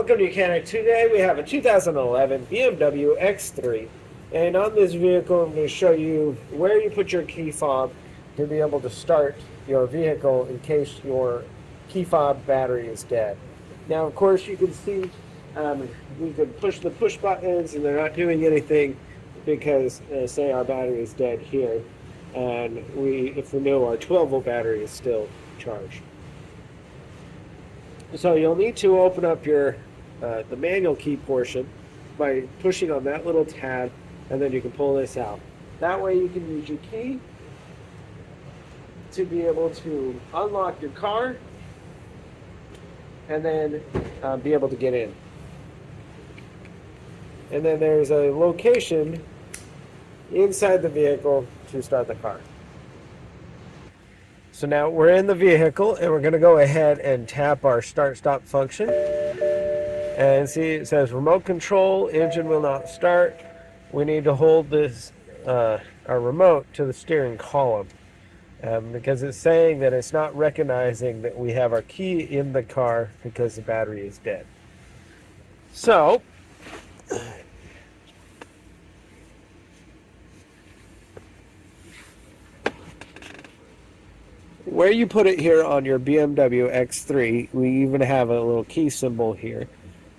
Welcome to Mechanic. Today we have a 2011 BMW X3, and on this vehicle I'm going to show you where you put your key fob to be able to start your vehicle in case your key fob battery is dead. Now of course you can see we could push the push buttons and they're not doing anything because say our battery is dead here, and if we know our 12-volt battery is still charged. So you'll need to open up your the manual key portion by pushing on that little tab, and then you can pull this out. That way you can use your key to be able to unlock your car and then be able to get in. And then there's a location inside the vehicle to start the car. So now we're in the vehicle and we're going to go ahead and tap our start-stop function. And see, it says remote control, engine will not start. We need to hold this our remote to the steering column because it's saying that it's not recognizing that we have our key in the car because the battery is dead. So where you put it here on your BMW X3, we even have a little key symbol here.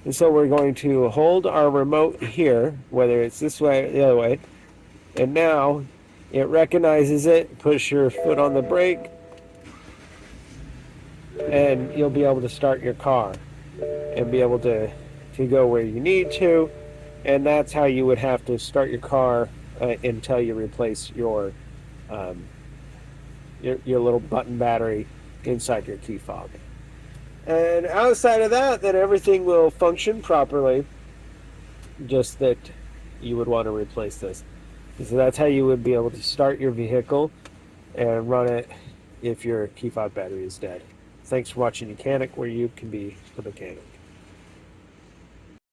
And so we're going to hold our remote here, whether it's this way or the other way. And now it recognizes it, push your foot on the brake, and you'll be able to start your car and be able to go where you need to. And that's how you would have to start your car until you replace your little button battery inside your key fob. And outside of that, then everything will function properly, just that you would want to replace this. So that's how you would be able to start your vehicle and run it if your key fob battery is dead. Thanks for watching Mechanic, where you can be the mechanic.